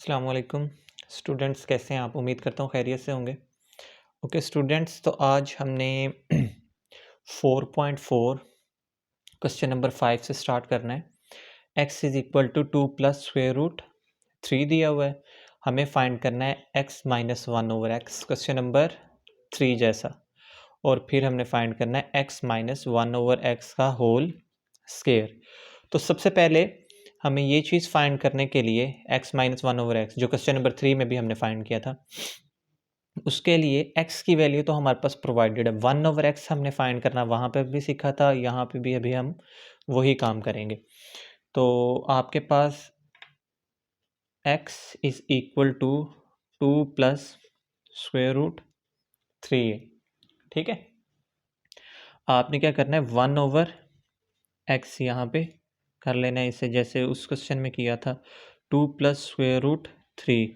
अस्सलाम वालेकुम स्टूडेंट्स, कैसे हैं आप? उम्मीद करता हूँ खैरियत से होंगे। ओके स्टूडेंट्स, तो आज हमने 4.4 क्वेश्चन नंबर 5 से स्टार्ट करना है। x is equal to 2 plus square root 3 दिया हुआ है। हमें फाइंड करना है x minus 1 over x, question number 3 जैसा। और फिर हमने फाइंड करना है x माइनस 1 ओवर एक्स का होल स्क्वायर। तो सबसे पहले हमें ये चीज़ फाइंड करने के लिए x माइनस 1 ओवर एक्स, जो क्वेश्चन नंबर 3 में भी हमने फाइंड किया था, उसके लिए x की वैल्यू तो हमारे पास प्रोवाइडेड है। 1 ओवर एक्स हमने फाइंड करना वहाँ पे भी सीखा था, यहाँ पे भी अभी हम वही काम करेंगे। तो आपके पास x is equal to 2 plus square root 3 है, ठीक है। आपने क्या करना है, 1 ओवर एक्स यहाँ पे कर लेना है इसे, जैसे उस क्वेश्चन में किया था 2 प्लस स्क्वायर रूट 3।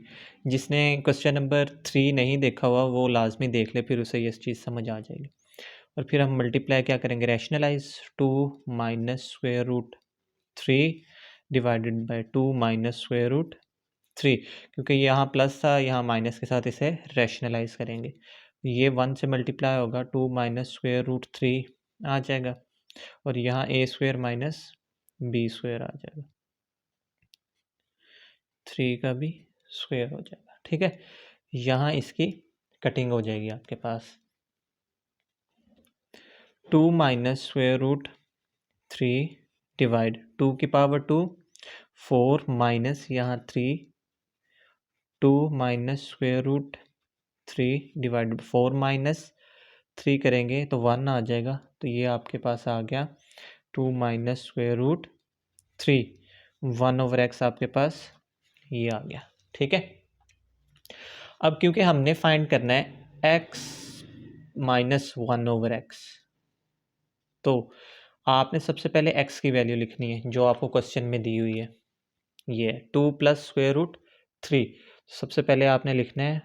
जिसने क्वेश्चन नंबर 3 नहीं देखा हुआ वो लाजमी देख ले, फिर उसे ये चीज़ समझ आ जाएगी। और फिर हम मल्टीप्लाई क्या करेंगे, rationalise 2 minus square root 3 divided by 2 minus square root 3, क्योंकि यहाँ प्लस था, यहाँ माइनस के साथ इसे रैशनलाइज करेंगे। ये 1 से मल्टीप्लाई होगा, 2 माइनस स्क्वायर रूट 3 आ जाएगा, और यहाँ ए स्क्वायर माइनस बी स्क्वायर आ जाएगा, 3 का भी स्क्वायर हो जाएगा, ठीक है। यहाँ इसकी कटिंग हो जाएगी आपके पास। 2 माइनस स्क्वायर रूट 3 डिवाइड 2 की पावर 2, 4 माइनस यहाँ 3, 2 minus square root 3 divide 4 minus 3 करेंगे तो 1 आ जाएगा। तो ये आपके पास आ गया 2 minus square root 3, 1 over x आपके पास ये आ गया, ठीक है। अब क्योंकि हमने फाइंड करना है x माइनस 1 ओवर एक्स, तो आपने सबसे पहले x की वैल्यू लिखनी है जो आपको क्वेश्चन में दी हुई है। ये 2 प्लस स्क्वायर रूट 3, सबसे पहले आपने लिखना है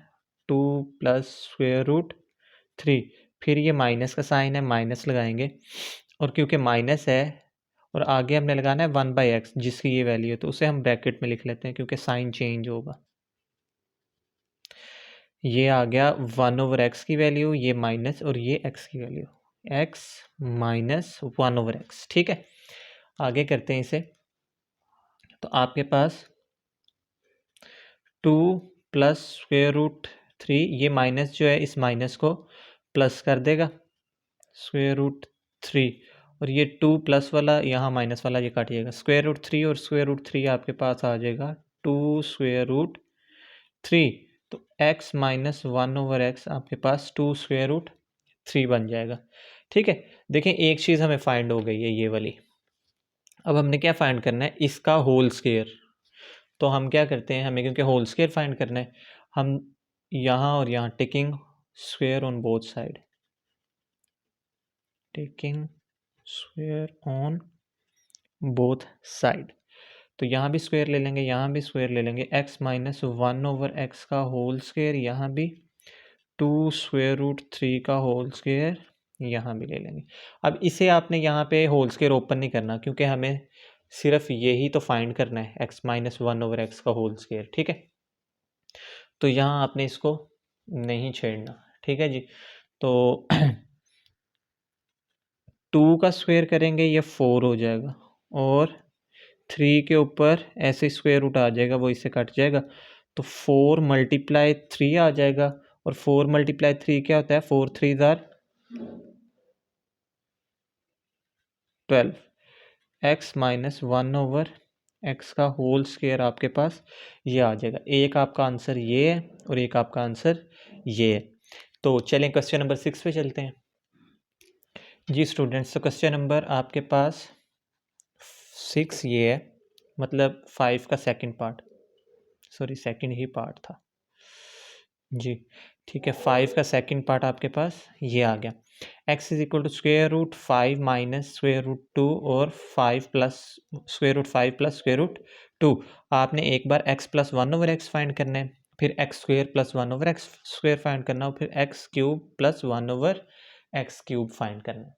2 प्लस स्क्वायर रूट 3, फिर ये माइनस का साइन है, माइनस लगाएंगे, और क्योंकि माइनस है और आगे हमने लगाना है 1 बाई एक्स जिसकी ये वैल्यू है, तो उसे हम ब्रैकेट में लिख लेते हैं क्योंकि साइन चेंज होगा। ये आ गया 1 ओवर एक्स की वैल्यू, ये माइनस, और ये एक्स की value, x minus 1 over x, ठीक है। आगे करते हैं इसे, तो आपके पास 2 प्लस स्क्वायर रूट 3, ये माइनस जो है इस माइनस को प्लस कर देगा, स्क्वायर रूट 3, और ये 2 प्लस वाला यहाँ माइनस वाला ये काटिएगा, स्क्वायर रूट 3 और स्क्वायर रूट 3 आपके पास आ जाएगा 2 स्क्वायर रूट 3। तो x माइनस 1 ओवर एक्स आपके पास 2 स्क्वायर रूट 3 बन जाएगा, ठीक है। देखें एक चीज़ हमें फाइंड हो गई है ये वाली। अब हमने क्या फाइंड करना है, इसका होल स्क्वायर। तो हम क्या करते हैं, हमें क्योंकि होल स्क्वायर फाइंड करना है, हम यहाँ और यहाँ taking square on both side, taking square on both side, तो यहाँ भी स्क्वायर ले लेंगे, यहाँ भी स्क्वायर ले लेंगे। x माइनस 1 ओवर एक्स का होल स्क्वायर, यहाँ भी 2 स्क्वायर रूट 3 का होल स्क्वायर यहाँ भी ले लेंगे। अब इसे आपने यहाँ पे होल स्क्वायर ओपन नहीं करना क्योंकि हमें सिर्फ यही तो फाइंड करना है, x माइनस 1 ओवर एक्स का होल स्क्वायर, ठीक है। तो यहाँ आपने इसको नहीं छेड़ना, ठीक है जी। तो 2 का स्क्वायर करेंगे ये 4 हो जाएगा, और 3 के ऊपर ऐसे स्क्वायर रूट आ जाएगा, वो इससे कट जाएगा, तो 4 मल्टीप्लाई 3 आ जाएगा, और 4 मल्टीप्लाई 3 क्या होता है, 4 3 ज़ार 12, x माइनस 1 ओवर एक्स का होल स्क्वायर आपके पास ये आ जाएगा। एक आपका आंसर ये है और एक आपका आंसर ये है। तो चलें क्वेश्चन नंबर 6 पे चलते हैं जी स्टूडेंट्स। तो क्वेश्चन नंबर आपके पास 6 ये है, मतलब 5 का सेकंड पार्ट, सॉरी सेकंड ही पार्ट था जी, ठीक है। 5 का सेकंड पार्ट आपके पास ये आ गया, x is equal to square root 5 minus square root 2 और 5 plus square root 5 plus square root 2। आपने एक बार x plus 1 over x find करना है, फिर x square plus 1 over x square find करना है, फिर x cube plus 1 over x cube find करना है,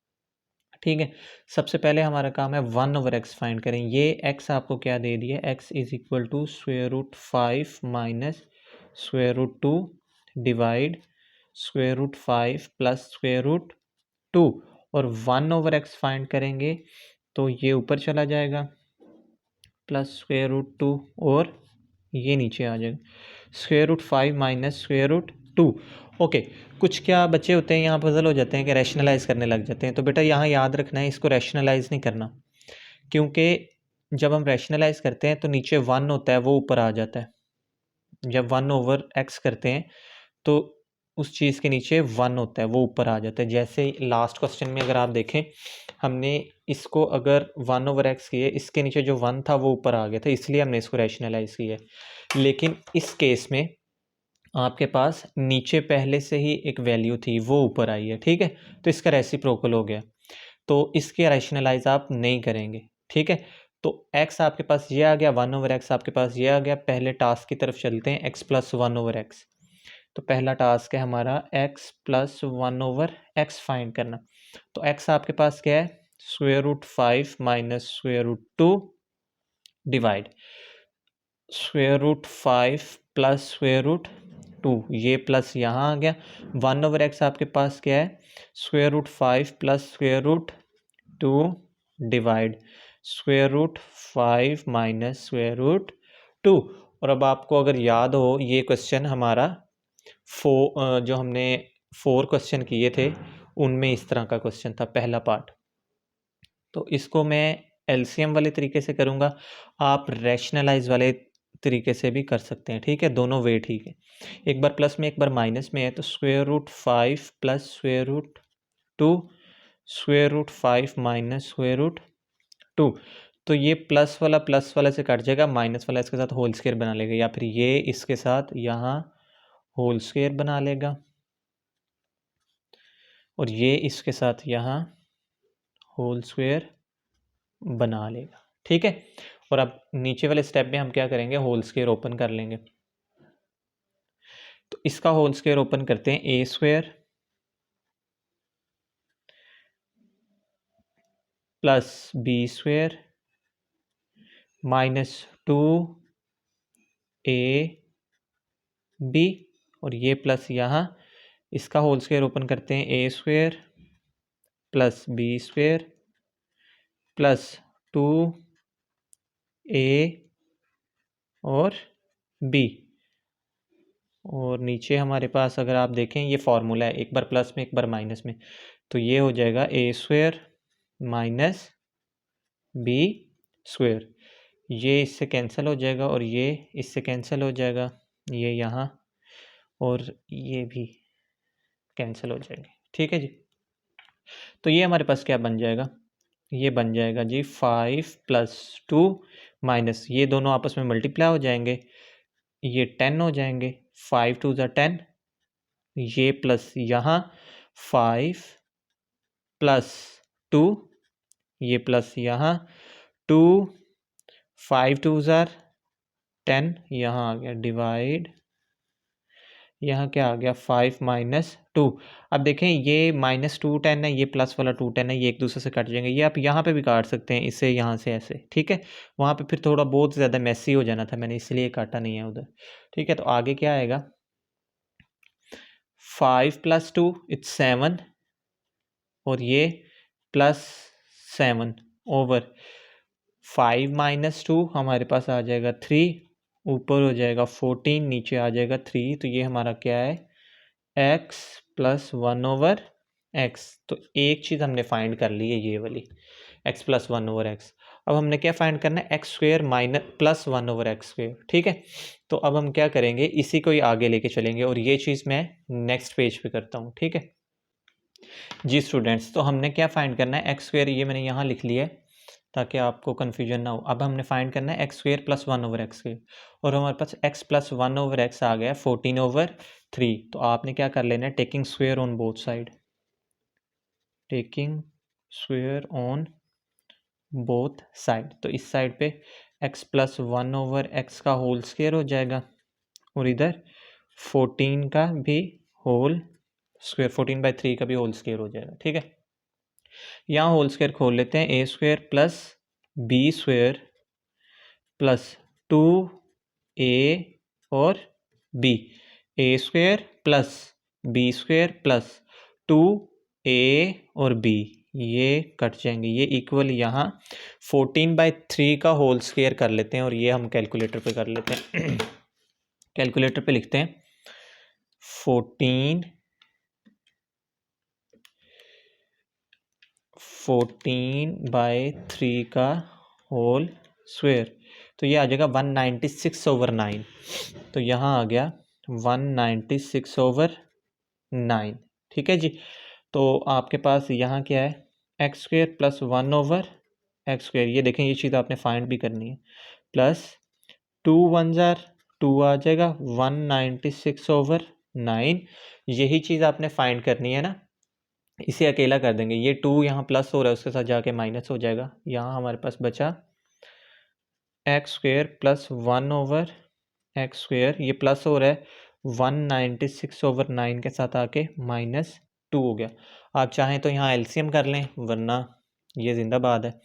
ठीक है। सबसे पहले हमारा काम है 1/x फाइंड करें। ये x आपको क्या दे दिया, x is equal to square root 5 minus square root 2 divide square root 5 plus square root 2, और 1/x फाइंड करेंगे तो ये ऊपर चला जाएगा प्लस स्क्वायर रूट 2 और ये नीचे आ जाएगा square root 5 minus square root 2। Okay, कुछ क्या बच्चे होते हैं यहाँ पजल हो जाते हैं कि रैशनलाइज करने लग जाते हैं, तो बेटा यहाँ याद रखना है इसको रैशनलाइज नहीं करना, क्योंकि जब हम रैशनलाइज करते हैं तो नीचे 1 होता है वो ऊपर आ जाता है। जब 1/x करते हैं तो उस चीज़ के नीचे 1 होता है वो ऊपर आ जाता है। जैसे लास्ट क्वेश्चन में अगर आप देखें, हमने इसको अगर 1/x किए, इसके नीचे जो 1 था वो ऊपर आ गया था, इसलिए हमने इसको रैशनलाइज किया है। लेकिन इस केस में आपके पास नीचे पहले से ही एक वैल्यू थी वो ऊपर आई है, ठीक है, तो इसका रेसिप्रोकल हो गया, तो इसके रैशनलाइज आप नहीं करेंगे, ठीक है। तो x आपके पास ये आ गया, 1/x आपके पास ये आ गया। पहले टास्क की तरफ चलते हैं, x प्लस 1/x। तो पहला टास्क है हमारा x प्लस 1/x फाइंड करना। तो x आपके पास क्या है, square root 5 minus square root 2 divide square root 5 plus square root 2, ये प्लस यहाँ आ गया। 1/x आपके पास क्या है, square root 5 plus square root 2 divide square root 5 minus square root 2। और अब आपको अगर याद हो, ये क्वेश्चन हमारा जो हमने 4 क्वेश्चन किए थे उनमें इस तरह का क्वेश्चन था, पहला पार्ट। तो इसको मैं एलसीएम वाले तरीके से करूँगा, आप रैशनलाइज वाले तरीके से भी कर सकते हैं, ठीक है, दोनों वे ठीक है। एक बार प्लस में एक बार माइनस में है, तो square root 5 plus square root 2 square root 5 minus square root 2। तो ये प्लस वाला से कट जाएगा, माइनस वाला इसके साथ होल स्क्वायर बना लेगा, या फिर ये इसके साथ यहाँ होल स्क्वायर बना लेगा और ये इसके साथ यहाँ होल स्क्वायर बना लेगा, ठीक है। और अब नीचे वाले स्टेप में हम क्या करेंगे, होल स्क्वायर ओपन कर लेंगे। तो इसका होल स्क्वायर ओपन करते हैं, a square plus b square minus 2 a b, और ये प्लस यहाँ इसका होल स्क्वायर ओपन करते हैं, a square plus b square plus 2 a और बी, और नीचे हमारे पास अगर आप देखें ये फॉर्मूला है, एक बार प्लस में एक बार माइनस में, तो ये हो जाएगा ए स्क्वायर माइनस बी स्क्वायर। ये इससे कैंसिल हो जाएगा और ये इससे कैंसिल हो जाएगा, ये यहाँ और ये भी कैंसिल हो जाएंगे, ठीक है जी। तो ये हमारे पास क्या बन जाएगा, ये बन जाएगा जी 5 प्लस 2 माइनस, ये दोनों आपस में मल्टीप्लाई हो जाएंगे, ये 10 हो जाएंगे, 5 2 ज़ा 10, ये प्लस यहाँ 5 प्लस 2, ये प्लस यहाँ 2, 5 2 ज़ा 10, यहाँ आ गया डिवाइड, यहाँ क्या आ गया 5 माइनस 2। अब देखें ये माइनस 2 10 है, ये प्लस वाला 2 10 है, ये एक दूसरे से कट जाएंगे, ये आप यहाँ पे भी काट सकते हैं, इससे यहाँ से ऐसे, ठीक है। वहाँ पे फिर थोड़ा बहुत ज़्यादा मैसी हो जाना था, मैंने इसलिए काटा नहीं है उधर, ठीक है। तो आगे क्या आएगा, 5 प्लस 2 इट्स 7, और ये प्लस 7 ओवर 5 माइनस 2 हमारे पास आ जाएगा 3, ऊपर हो जाएगा 14, नीचे आ जाएगा 3, तो ये हमारा क्या है, x प्लस 1/x। तो एक चीज़ हमने फाइंड कर ली है ये वाली, x प्लस 1/x। अब हमने क्या फाइंड करना है, x square minus plus 1/x square, ठीक है। तो अब हम क्या करेंगे, इसी को ही आगे लेके चलेंगे, और ये चीज़ मैं नेक्स्ट पेज पे करता हूँ, ठीक है जी स्टूडेंट्स। तो हमने क्या फाइंड करना है, x स्क्वेयर, ये मैंने यहाँ लिख लिया है ताकि आपको कन्फ्यूजन ना हो। अब हमने फाइंड करना है x square plus 1/x square, और हमारे पास x प्लस 1/x आ गया 14/3। तो आपने क्या कर लेना है, taking square on both side, taking square on both side. तो इस साइड पे x प्लस 1/x का होल स्क्वेयर हो जाएगा, और इधर 14 का भी होल स्क्वेयर, 14/3 का भी होल स्क्वेयर हो जाएगा, ठीक है। यहाँ होल स्क्वायर खोल लेते हैं, a square plus b square plus 2a और b, a square plus b square plus 2a और b, ये कट जाएंगे, ये इक्वल यहाँ 14/3 का होल स्क्वायर कर लेते हैं और ये हम कैलकुलेटर पे कर लेते हैं। कैलकुलेटर पे लिखते हैं 14/3 का होल स्क्वायर, तो ये आ जाएगा 196/9। तो यहाँ आ गया 196/9। ठीक है जी। तो आपके पास यहाँ क्या है, x square plus 1/x square, ये देखें ये चीज़ आपने फाइंड भी करनी है, प्लस 2 1 जार 2 आ जाएगा 196/9, यही चीज़ आपने फाइंड करनी है ना। इसे अकेला कर देंगे, ये 2 यहाँ प्लस हो रहा है उसके साथ जाके माइनस हो जाएगा। यहाँ हमारे पास बचा x square plus 1/x square, ये प्लस हो रहा है 196/9 के साथ आके -2 हो गया। आप चाहें तो यहाँ एलसीएम कर लें, वरना ये जिंदाबाद है।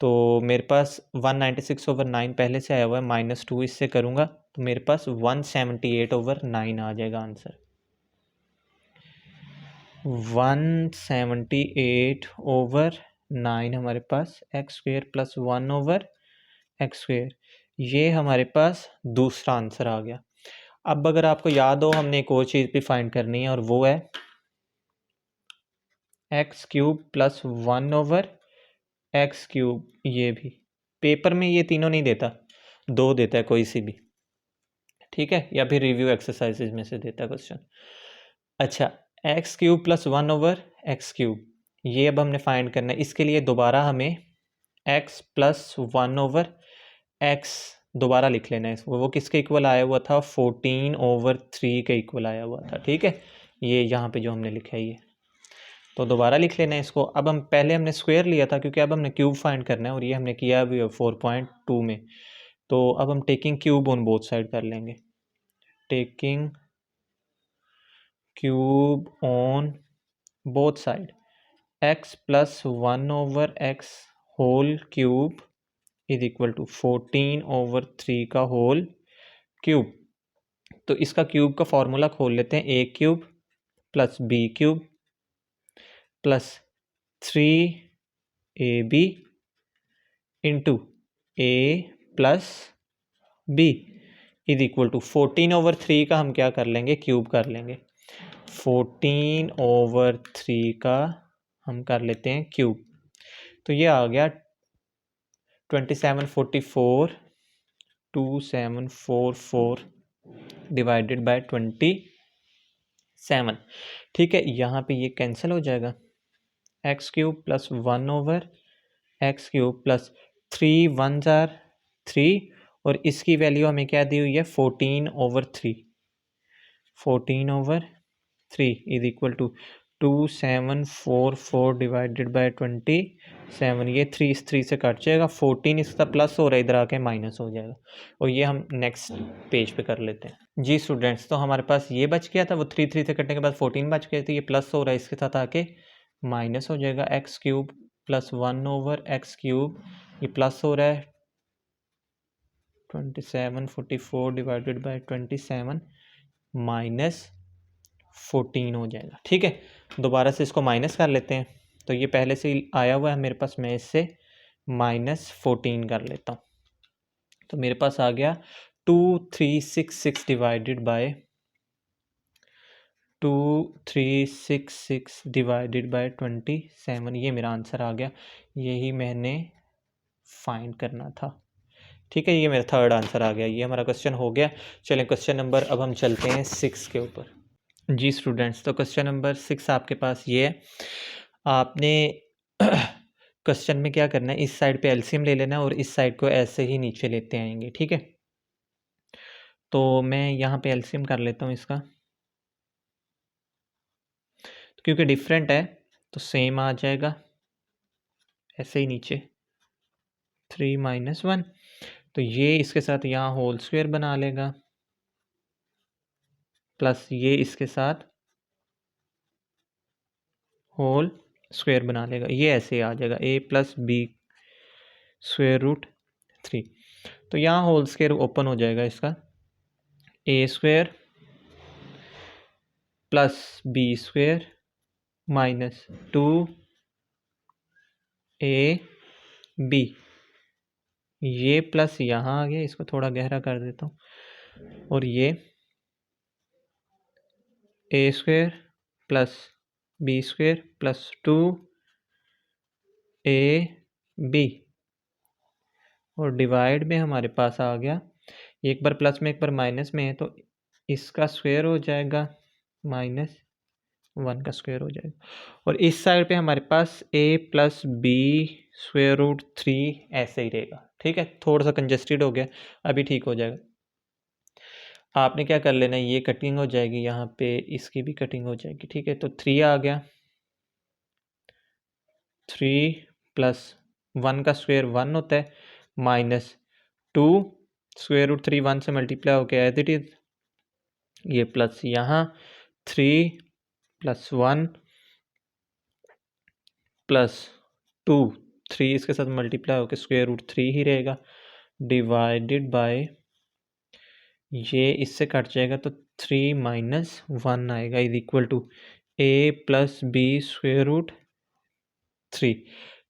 तो मेरे पास 196/9 पहले से आया हुआ है, -2 इससे करूँगा तो मेरे पास 178/9 आ जाएगा आंसर। 178/9 हमारे पास x square plus 1/x square, ये हमारे पास दूसरा आंसर आ गया। अब अगर आपको याद हो, हमने एक और चीज़ भी फाइंड करनी है और वो है x³ प्लस 1/x³। ये भी पेपर में ये तीनों नहीं देता, 2 देता है कोई सी भी, ठीक है, या फिर रिव्यू एक्सरसाइजेज में से देता है क्वेश्चन। अच्छा, x³ प्लस 1/x³, ये अब हमने फाइंड करना है। इसके लिए दोबारा हमें x प्लस 1/x दोबारा लिख लेना है। वो किसके इक्वल आया हुआ था, 14/3 के इक्वल आया हुआ था। ठीक है, ये यहाँ पे जो हमने लिखा है ये, तो दोबारा लिख लेना है इसको। अब हम पहले हमने स्क्वायर लिया था, क्योंकि अब हमने क्यूब फाइंड करना है और ये हमने किया अभी 4.2 में। तो अब हम taking cube on both side कर लेंगे, taking cube on both side, x plus 1/x whole cube is equal to 14/3 का होल क्यूब। तो इसका क्यूब का फॉर्मूला खोल लेते हैं, a³ plus b³ plus 3ab into a plus b is equal to 14/3 का हम क्या कर लेंगे, क्यूब कर लेंगे। 14/3 का हम कर लेते हैं क्यूब, तो ये आ गया 2744 डिवाइडेड बाय 27। ठीक है, यहाँ पे ये कैंसिल हो जाएगा, x³ plus 1/x³ plus 3 1 jar 3 और इसकी वैल्यू हमें क्या दी हुई है, 14/3। 14/3 is equal to 2744 divided by 27। ये 3 इस 3 से कट जाएगा, 14 इसका प्लस हो रहा है, इधर आके माइनस हो जाएगा। और ये हम नेक्स्ट पेज पे कर लेते हैं जी स्टूडेंट्स। तो हमारे पास ये बच गया था, वो 3 से कटने के बाद 14 बच गए थे, ये प्लस हो रहा है, इसके साथ आके माइनस हो जाएगा। x³ प्लस 1/x³, ये प्लस हो रहा है 2744 डिवाइडेड बाय 27 -14 हो जाएगा। ठीक है, दोबारा से इसको माइनस कर लेते हैं, तो ये पहले से ही आया हुआ है मेरे पास, मैं इससे -14 कर लेता हूँ। तो मेरे पास आ गया 2366 डिवाइडेड बाय 2366 डिवाइडेड बाय 27, ये मेरा आंसर आ गया। यही मैंने फाइंड करना था। ठीक है, ये मेरा थर्ड आंसर आ गया, ये हमारा क्वेश्चन हो गया। चलें क्वेश्चन नंबर, अब हम चलते हैं 6 के ऊपर जी स्टूडेंट्स। तो क्वेश्चन नंबर 6 आपके पास ये है, आपने क्वेश्चन में क्या करना है, इस साइड पे एलसीएम ले लेना है और इस साइड को ऐसे ही नीचे लेते आएंगे। ठीक है, तो मैं यहाँ पे एलसीएम कर लेता हूँ इसका, क्योंकि डिफरेंट है तो सेम आ जाएगा, ऐसे ही नीचे 3 - 1, तो ये इसके साथ यहाँ होल स्क्वायर बना लेगा, प्लस ये इसके साथ होल स्क्वायर बना लेगा, ये ऐसे आ जाएगा a plus b square root 3। तो यहाँ होल स्क्वायर ओपन हो जाएगा इसका, a square plus b square minus 2ab, ये प्लस यहाँ आ गया, इसको थोड़ा गहरा कर देता हूँ, और ये a square plus b square plus 2ab, और डिवाइड में हमारे पास आ गया, एक बार प्लस में एक बार माइनस में है तो इसका स्क्वायर हो जाएगा, -1 का स्क्वायर हो जाएगा, और इस साइड पे हमारे पास a plus b square root 3 ऐसे ही रहेगा। ठीक है, थोड़ा सा कंजेस्टेड हो गया, अभी ठीक हो जाएगा। आपने क्या कर लेना है, ये कटिंग हो जाएगी, यहाँ पे इसकी भी कटिंग हो जाएगी। ठीक है, तो 3 आ गया, 3 प्लस 1 का स्क्वायर 1 होता है, माइनस 2 स्क्वायर रूट 3 1 से मल्टीप्लाई हो गया एज इट इज, ये प्लस यहाँ 3 प्लस 1 प्लस 2, 3 इसके साथ मल्टीप्लाई होकर स्क्वायर रूट 3 ही रहेगा, डिवाइडेड बाय, ये इससे कट जाएगा तो 3 माइनस 1 आएगा, is equal to a plus b square root 3।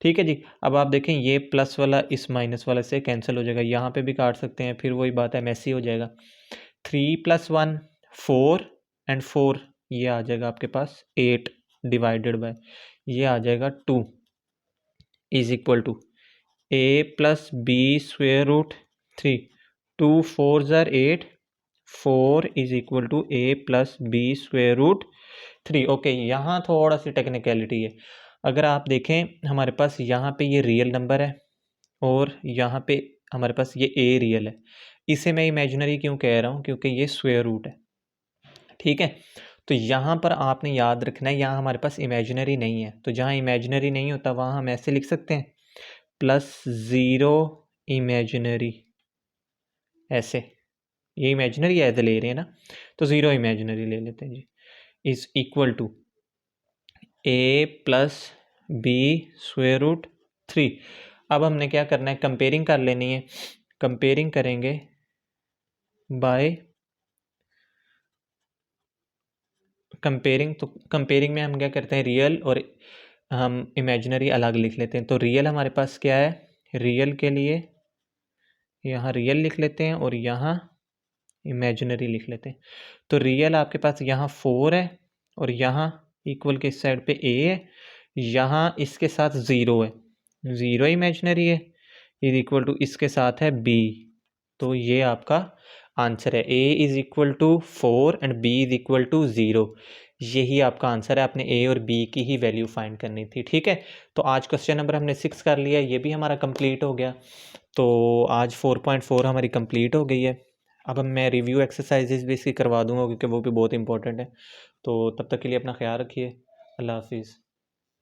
ठीक है जी, अब आप देखें ये प्लस वाला इस माइनस वाले से कैंसिल हो जाएगा, यहाँ पे भी काट सकते हैं, फिर वही बात है, मैसी हो जाएगा। 3 प्लस 1 4 एंड 4 ये आ जाएगा आपके पास 8 डिवाइडेड बाय, ये आ जाएगा 2 is equal to a plus b square root 3, 2 4 ज़र 8, 4 is equal to a plus b square root 3। Okay, यहाँ थोड़ा सी टेक्निकलिटी है, अगर आप देखें हमारे पास यहाँ पे ये रियल नंबर है और यहाँ पे हमारे पास ये a रियल है, इसे मैं इमेजिनरी क्यों कह रहा हूँ, क्योंकि ये स्क्वायर रूट है। ठीक है, तो यहाँ पर आपने याद रखना है, यहाँ हमारे पास इमेजिनरी नहीं है, तो जहाँ इमेजिनरी नहीं होता वहाँ हम ऐसे लिख सकते हैं, +0 इमेजिनरी, ऐसे, ये इमेजिनरी ऐसे ले रहे हैं ना, तो 0 इमेजिनरी ले लेते हैं जी, is equal to a plus b square root 3। अब हमने क्या करना है, कंपेयरिंग कर लेनी है, कंपेयरिंग करेंगे बाय कंपेयरिंग, तो कंपेयरिंग में हम क्या करते हैं, रियल और हम इमेजिनरी अलग लिख लेते हैं। तो रियल हमारे पास क्या है, रियल के लिए यहाँ रियल लिख लेते हैं और यहाँ इमेजिनरी लिख लेते हैं। तो रियल आपके पास यहाँ 4 है और यहाँ इक्वल के इस साइड पे a है, यहाँ इसके साथ 0 है, 0 इमेजिनरी है, इज इक्वल टू इसके साथ है b, तो ये आपका आंसर है, a is equal to 4 and b is equal to 0, यही आपका आंसर है। आपने a और b की ही वैल्यू फाइंड करनी थी। ठीक है, तो आज क्वेश्चन नंबर हमने 6 कर लिया, ये भी हमारा कंप्लीट हो गया, तो आज 4.4 हमारी कंप्लीट हो गई है। अब मैं रिव्यू एक्सरसाइजेज भी इसकी करवा दूंगा क्योंकि वो भी बहुत इंपॉर्टेंट है। तो तब तक के लिए अपना ख्याल रखिए, अल्लाह हाफिज़।